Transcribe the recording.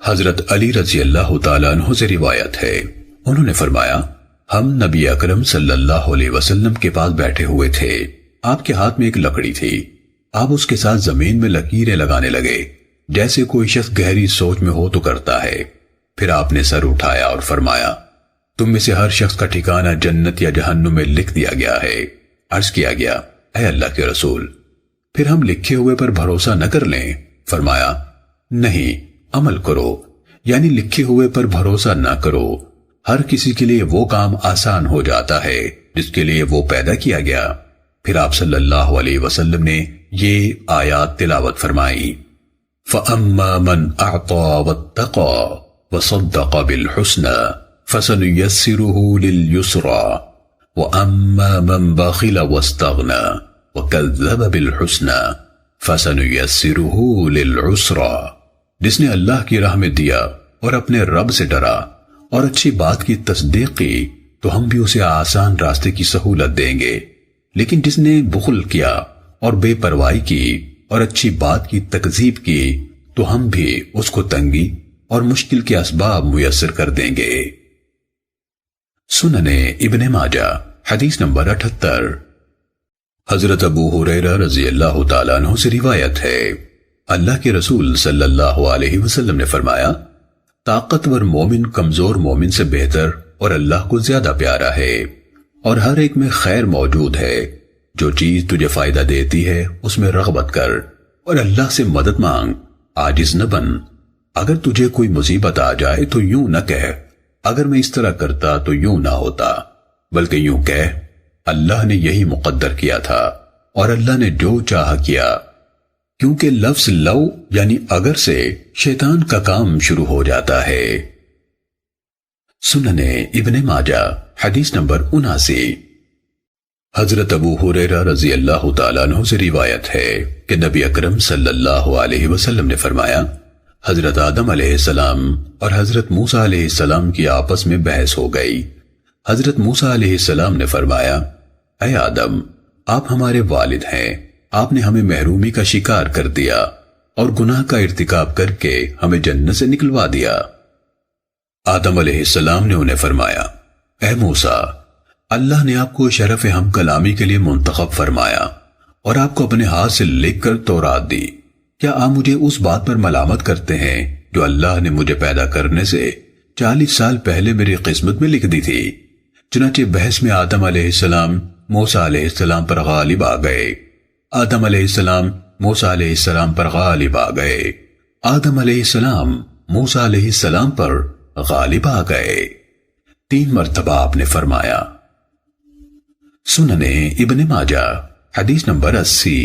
حضرت علی رضی اللہ تعالیٰ عنہ سے روایت ہے، انہوں نے فرمایا ہم نبی اکرم صلی اللہ علیہ وسلم کے پاس بیٹھے ہوئے تھے، آپ کے ہاتھ میں ایک لکڑی تھی، آپ اس کے ساتھ زمین میں لکیریں لگانے لگے جیسے کوئی شخص گہری سوچ میں ہو تو کرتا ہے۔ پھر آپ نے سر اٹھایا اور فرمایا تم میں سے ہر شخص کا ٹھکانہ جنت یا جہنم میں لکھ دیا گیا ہے۔ عرض کیا گیا اے اللہ کے رسول، پھر ہم لکھے ہوئے پر بھروسہ نہ کر لیں؟ فرمایا نہیں، عمل کرو، یعنی لکھے ہوئے پر بھروسہ نہ کرو۔ ہر کسی کے لیے وہ کام آسان ہو جاتا ہے جس کے لیے وہ پیدا کیا گیا۔ پھر آپ صلی اللہ علیہ وسلم نے یہ آیات تلاوت فرمائی، فَأَمَّا مَنْ أَعْطَى وَاتَّقَى وَصَدَّقَ بِالْحُسْنَى فَسَنُيَسِّرُهُ لِلْيُسْرَى وَأَمَّا مَنْ بَخِلَ وَاسْتَغْنَى وَكَذَّبَ بِالْحُسْنَى فَسَنُيَسِّرُهُ لِلْعُسْرَى۔ جس نے اللہ کی راہ میں دیا اور اپنے رب سے ڈرا اور اچھی بات کی تصدیق کی تو ہم بھی اسے آسان راستے کی سہولت دیں گے، لیکن جس نے بخل کیا اور بے پرواہی کی اور اچھی بات کی تکذیب کی تو ہم بھی اس کو تنگی اور مشکل کے اسباب میسر کر دیں گے۔ سنن ابن ماجہ حدیث نمبر 78۔ حضرت ابو ہریرہ رضی اللہ تعالیٰ عنہ سے روایت ہے، اللہ کے رسول صلی اللہ علیہ وسلم نے فرمایا طاقتور مومن کمزور مومن سے بہتر اور اللہ کو زیادہ پیارا ہے، اور ہر ایک میں خیر موجود ہے۔ جو چیز تجھے فائدہ دیتی ہے اس میں رغبت کر اور اللہ سے مدد مانگ، عاجز نہ بن۔ اگر تجھے کوئی مصیبت آ جائے تو یوں نہ کہہ اگر میں اس طرح کرتا تو یوں نہ ہوتا، بلکہ یوں کہہ اللہ نے یہی مقدر کیا تھا اور اللہ نے جو چاہا کیا، کیونکہ لفظ لو یعنی اگر سے شیطان کا کام شروع ہو جاتا ہے۔ سنن ابن ماجہ حدیث نمبر 79۔ حضرت ابو ہریرہ رضی اللہ تعالیٰ عنہ سے روایت ہے کہ نبی اکرم صلی اللہ علیہ وسلم نے فرمایا حضرت آدم علیہ السلام اور حضرت موسیٰ علیہ السلام کی آپس میں بحث ہو گئی۔ حضرت موسیٰ علیہ السلام نے فرمایا اے آدم، آپ ہمارے والد ہیں، آپ نے ہمیں محرومی کا شکار کر دیا اور گناہ کا ارتکاب کر کے ہمیں جنت سے نکلوا دیا۔ آدم علیہ السلام نے انہیں فرمایا اے موسیٰ، اللہ نے آپ کو شرف ہم کلامی کے لیے منتخب فرمایا اور آپ کو اپنے ہاتھ سے لکھ کر تورات دی، کیا آپ مجھے اس بات پر ملامت کرتے ہیں جو اللہ نے مجھے پیدا کرنے سے 40 سال پہلے میری قسمت میں لکھ دی تھی؟ چنانچہ بحث میں آدم علیہ السلام موسیٰ علیہ السلام پر غالب آ گئے۔ آدم علیہ السلام موسیٰ علیہ السلام پر غالب آ گئے۔ آدم علیہ السلام موسیٰ علیہ السلام پر غالب آ گئے۔ 3 مرتبہ آپ نے فرمایا۔ سنن ابن ماجہ حدیث نمبر 80۔